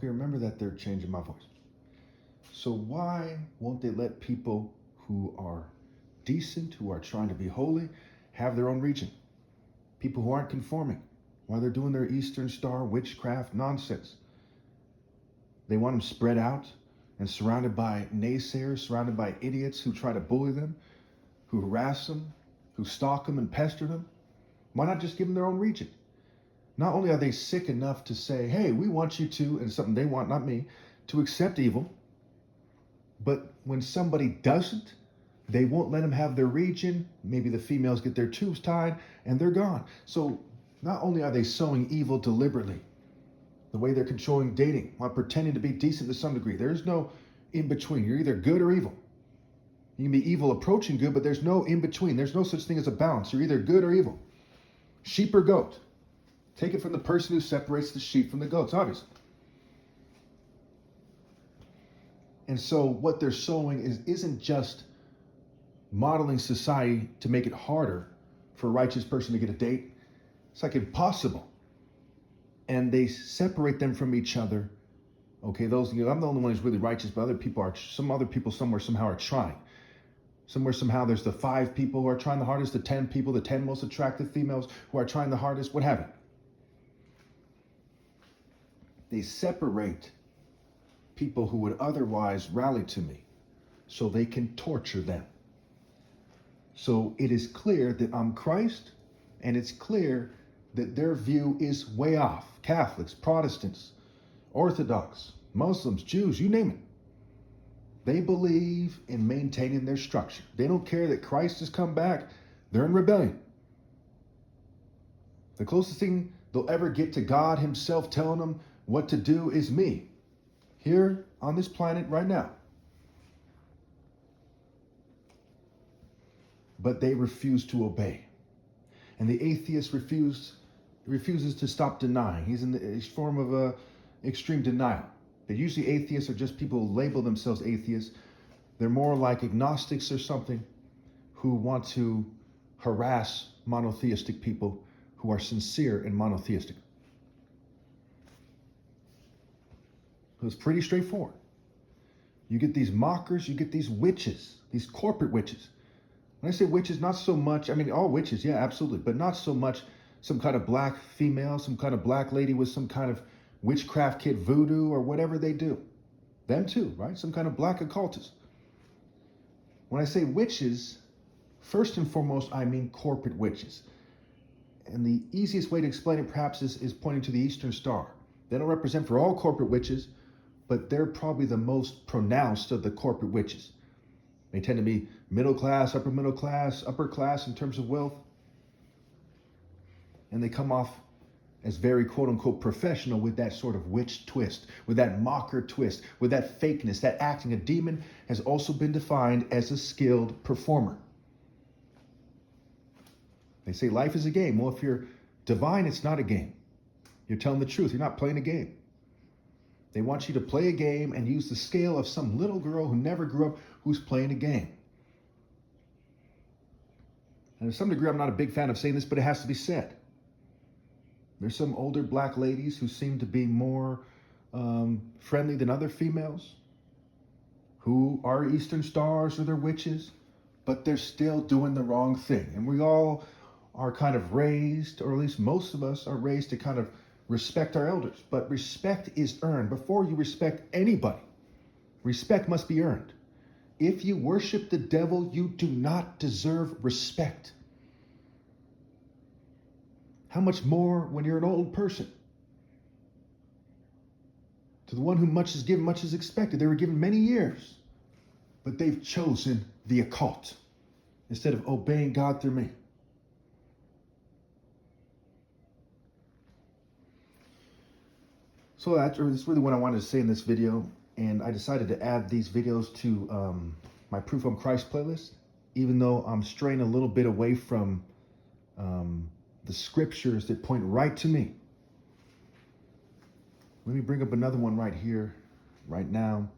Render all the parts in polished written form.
Okay, remember that they're changing my voice. So why won't they let people who are decent, who are trying to be holy, have their own region? People who aren't conforming, while they're doing their Eastern Star witchcraft nonsense. They want them spread out and surrounded by naysayers, surrounded by idiots who try to bully them, who harass them, who stalk them and pester them. Why not just give them their own region? Not only are they sick enough to say, hey, we want you to, and something they want, not me, to accept evil, but when somebody doesn't, they won't let them have their region. Maybe the females get their tubes tied and they're gone. So not only are they sowing evil deliberately, the way they're controlling dating, while pretending to be decent to some degree. There's no in between. You're either good or evil. You can be evil approaching good, but there's no in between. There's no such thing as a balance. You're either good or evil. Sheep or goat. Take it from the person who separates the sheep from the goats, obviously. And so what they're sowing isn't just modeling society to make it harder for a righteous person to get a date. It's like impossible. And they separate them from each other. Okay, those, I'm the only one who's really righteous, but some other people somewhere somehow are trying. Somewhere somehow there's the 5 people who are trying the hardest, the 10 people, the 10 most attractive females who are trying the hardest, what have you. They separate people who would otherwise rally to me so they can torture them. So it is clear that I'm Christ, and it's clear that their view is way off. Catholics, Protestants, Orthodox, Muslims, Jews, you name it. They believe in maintaining their structure. They don't care that Christ has come back. They're in rebellion. The closest thing they'll ever get to God himself telling them what to do is me, here on this planet right now. But they refuse to obey. And the atheist refuses to stop denying. He's in the form of extreme denial. But usually atheists are just people who label themselves atheists. They're more like agnostics or something who want to harass monotheistic people who are sincere and monotheistic. It's pretty straightforward. You get these mockers, you get these witches, these corporate witches. When I say witches, not so much, I mean, all witches, yeah, absolutely, but not so much some kind of black female, some kind of black lady with some kind of witchcraft kit voodoo or whatever they do. Them too, right? Some kind of black occultist. When I say witches, first and foremost, I mean corporate witches. And the easiest way to explain it perhaps is pointing to the Eastern Star. They don't represent for all corporate witches, but they're probably the most pronounced of the corporate witches. They tend to be middle class, upper class in terms of wealth. And they come off as very quote unquote professional with that sort of witch twist, with that mocker twist, with that fakeness, that acting. A demon has also been defined as a skilled performer. They say life is a game. Well, if you're divine, it's not a game. You're telling the truth. You're not playing a game. They want you to play a game and use the scale of some little girl who never grew up who's playing a game. And to some degree, I'm not a big fan of saying this, but it has to be said. There's some older black ladies who seem to be more friendly than other females who are Eastern Stars or they're witches, but they're still doing the wrong thing. And we all are kind of raised, or at least most of us are raised to kind of respect our elders. But respect is earned. Before you respect anybody, respect must be earned. If you worship the devil, you do not deserve respect. How much more when you're an old person? To the one who much is given, much is expected. They were given many years, but they've chosen the occult instead of obeying God through me. So that's really what I wanted to say in this video, and I decided to add these videos to my Proof I'm Christ playlist, even though I'm straying a little bit away from the scriptures that point right to me. Let me bring up another one right here, right now.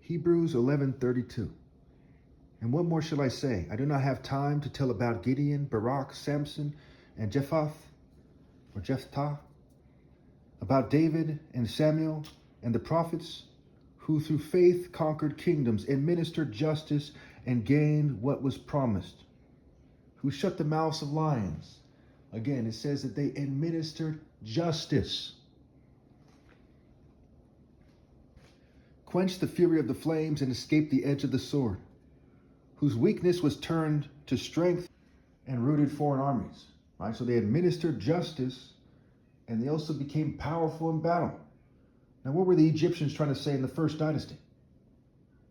Hebrews 11:32. And what more shall I say? I do not have time to tell about Gideon, Barak, Samson, and Jephthah, about David and Samuel, and the prophets, who through faith conquered kingdoms, administered justice, and gained what was promised, who shut the mouths of lions. Again, it says that they administered justice, quenched the fury of the flames, and escaped the edge of the sword, whose weakness was turned to strength and routed foreign armies. Right? So they administered justice, and they also became powerful in battle. Now, what were the Egyptians trying to say in the first dynasty?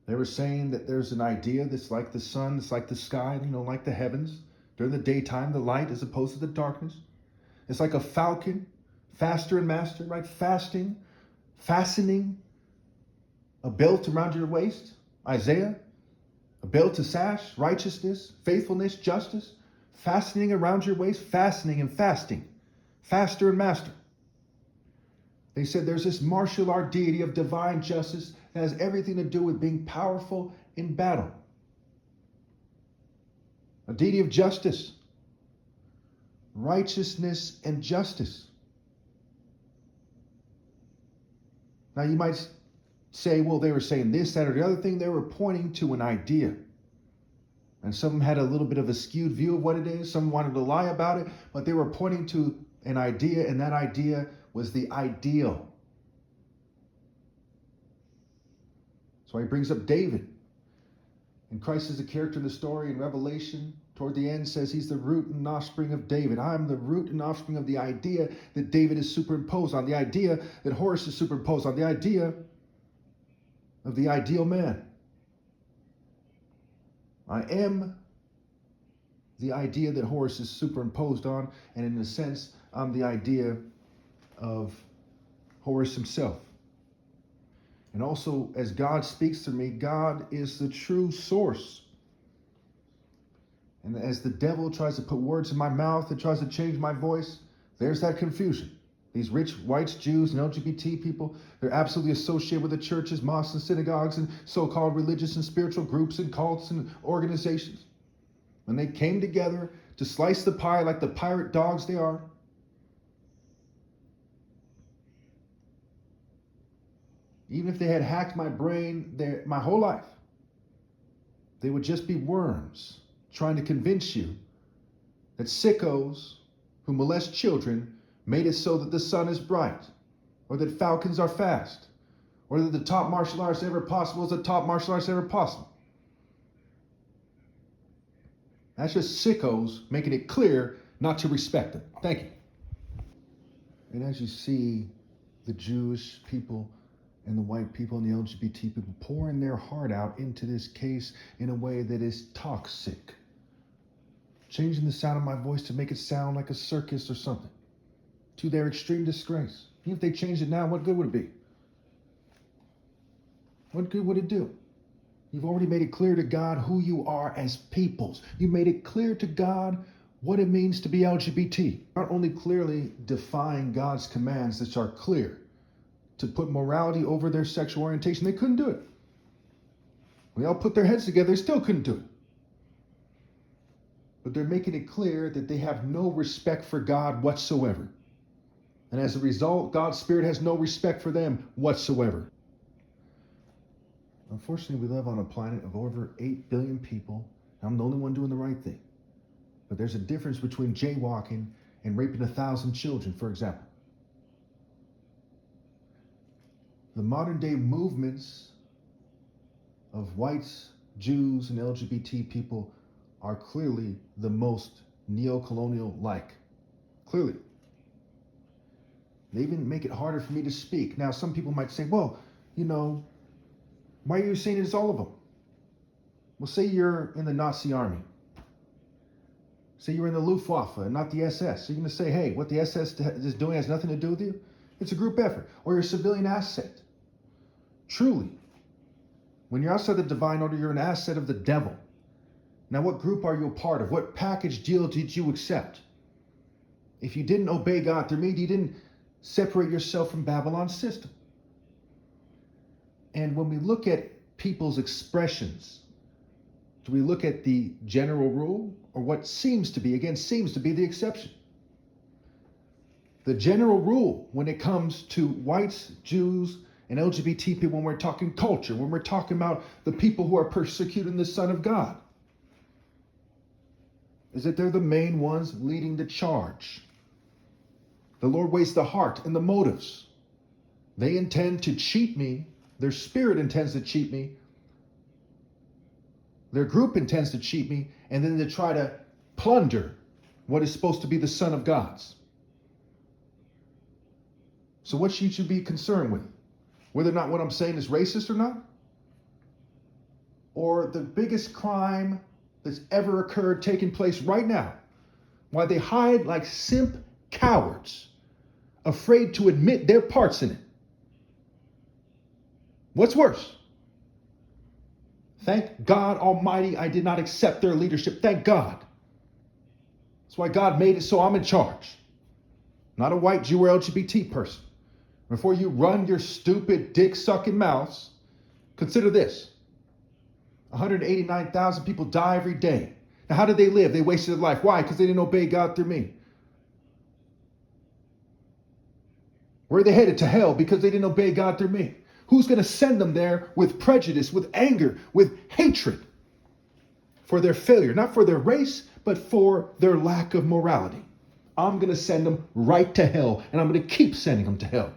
They were saying that there's an idea that's like the sun, it's like the sky, like the heavens. During the daytime, the light as opposed to the darkness. It's like a falcon, faster and master, right? Fastening a belt around your waist. Isaiah, a belt to sash, righteousness, faithfulness, justice. Fastening around your waist, fastening and fasting. Faster and master. They said there's this martial art deity of divine justice that has everything to do with being powerful in battle. A deity of justice, righteousness, and justice. Now you might say, well, they were saying this, that, or the other thing. They were pointing to an idea. And some had a little bit of a skewed view of what it is. Some wanted to lie about it, but they were pointing to an idea, and that idea was the ideal. So he brings up David. And Christ is a character in the story in Revelation. Toward the end says he's the root and offspring of David. I'm the root and offspring of the idea that David is superimposed on, the idea that Horus is superimposed on, the idea of the ideal man. I am the idea that Horus is superimposed on, and in a sense, I'm the idea of Horus himself. And also, as God speaks to me, God is the true source. And as the devil tries to put words in my mouth and tries to change my voice, there's that confusion. These rich whites, Jews, and LGBT people, they're absolutely associated with the churches, mosques, and synagogues, and so-called religious and spiritual groups and cults and organizations. When they came together to slice the pie like the pirate dogs they are, even if they had hacked my brain my whole life, they would just be worms trying to convince you that sickos who molest children made it so that the sun is bright, or that falcons are fast, or that the top martial arts ever possible is the top martial arts ever possible. That's just sickos making it clear not to respect them. Thank you. And as you see the Jewish people and the white people and the LGBT people pouring their heart out into this case in a way that is toxic, changing the sound of my voice to make it sound like a circus or something, to their extreme disgrace. Even if they changed it now, what good would it be? What good would it do? You've already made it clear to God who you are as peoples. You made it clear to God what it means to be LGBT. Not only clearly defying God's commands that are clear, to put morality over their sexual orientation, they couldn't do it. When they all put their heads together, they still couldn't do it. But they're making it clear that they have no respect for God whatsoever. And as a result, God's Spirit has no respect for them whatsoever. Unfortunately, we live on a planet of over 8 billion people. I'm the only one doing the right thing. But there's a difference between jaywalking and raping 1,000 children, for example. The modern day movements of whites, Jews, and LGBT people are clearly the most neo-colonial-like. Clearly. They even make it harder for me to speak. Now, some people might say, well, why are you saying it's all of them? Well, say you're in the Nazi army. Say you're in the Luftwaffe and not the SS. So you're going to say, hey, what the SS is doing has nothing to do with you? It's a group effort. Or you're a civilian asset. Truly. When you're outside the divine order, you're an asset of the devil. Now, what group are you a part of? What package deal did you accept? If you didn't obey God through me, you didn't separate yourself from Babylon's system. And when we look at people's expressions, do we look at the general rule or what seems to be the exception? The general rule when it comes to whites, Jews, and LGBT people when we're talking culture, when we're talking about the people who are persecuting the Son of God, is that they're the main ones leading the charge. The Lord weighs the heart and the motives. They intend to cheat me. Their spirit intends to cheat me. Their group intends to cheat me, and then they try to plunder what is supposed to be the Son of God's. So what should you be concerned with? Whether or not what I'm saying is racist or not? Or the biggest crime that's ever occurred taking place right now? Why they hide like simp cowards, afraid to admit their parts in it. What's worse? Thank God Almighty I did not accept their leadership. Thank God. That's why God made it so I'm in charge. Not a white Jew or LGBT person. Before you run your stupid dick-sucking mouths, consider this. 189,000 people die every day. Now, how did they live? They wasted their life. Why? Because they didn't obey God through me. Where are they headed? To hell because they didn't obey God through me. Who's going to send them there with prejudice, with anger, with hatred for their failure? Not for their race, but for their lack of morality. I'm going to send them right to hell, and I'm going to keep sending them to hell.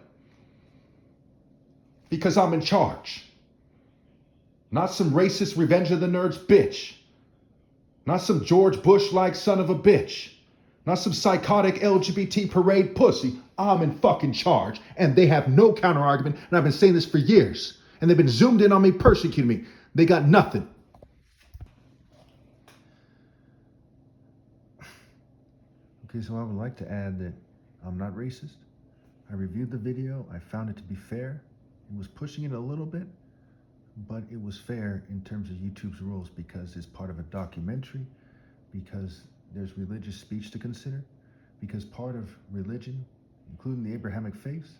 Because I'm in charge. Not some racist Revenge of the Nerds bitch. Not some George Bush-like son of a bitch. Not some psychotic LGBT parade pussy. I'm in fucking charge. And they have no counter-argument. And I've been saying this for years. And they've been zoomed in on me, persecuting me. They got nothing. Okay, so I would like to add that I'm not racist. I reviewed the video. I found it to be fair. It was pushing it a little bit, but it was fair in terms of YouTube's rules because it's part of a documentary, because there's religious speech to consider, because part of religion, including the Abrahamic faith,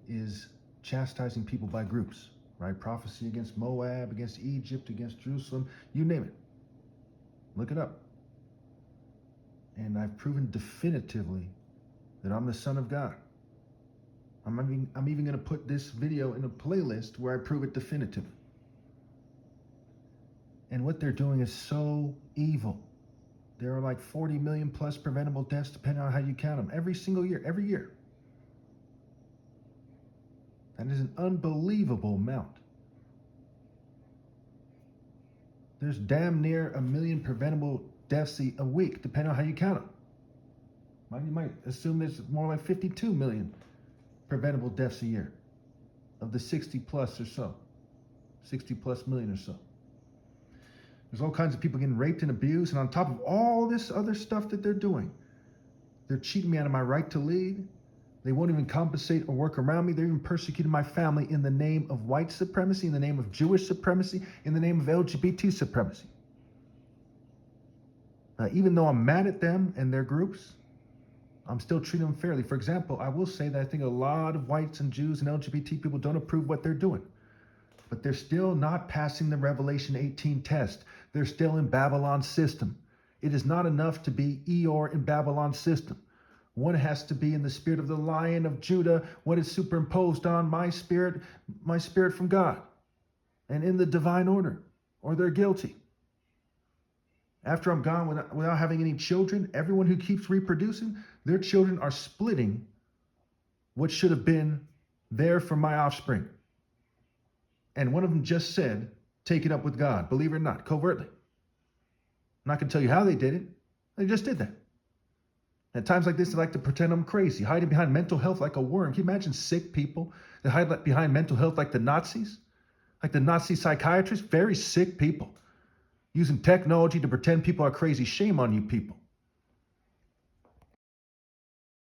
is chastising people by groups, right? Prophecy against Moab, against Egypt, against Jerusalem, you name it. Look it up. And I've proven definitively that I'm the Son of God. I'm even going to put this video in a playlist where I prove it definitively. And what they're doing is so evil. There are like 40 million plus preventable deaths, depending on how you count them, every single year, every year. That is an unbelievable amount. There's damn near 1 million preventable deaths a week, depending on how you count them. You might assume there's more like 52 million preventable deaths a year of the 60 plus or so, 60 plus million or so. There's all kinds of people getting raped and abused, and on top of all this other stuff that they're doing, they're cheating me out of my right to lead. They won't even compensate or work around me. They're even persecuting my family in the name of white supremacy, in the name of Jewish supremacy, in the name of LGBT supremacy. Even though I'm mad at them and their groups, I'm still treating them fairly. For example, I will say that I think a lot of whites and Jews and LGBT people don't approve what they're doing. But they're still not passing the Revelation 18 test. They're still in Babylon's system. It is not enough to be Eeyore in Babylon's system. One has to be in the spirit of the Lion of Judah, what is superimposed on my spirit from God, and in the divine order, or they're guilty. After I'm gone without having any children, everyone who keeps reproducing, their children are splitting what should have been there for my offspring. And one of them just said, take it up with God, believe it or not, covertly. I'm not going to tell you how they did it. They just did that. At times like this, they like to pretend I'm crazy, hiding behind mental health like a worm. Can you imagine sick people that hide behind mental health like the Nazis? Like the Nazi psychiatrists? Very sick people. Using technology to pretend people are crazy. Shame on you people.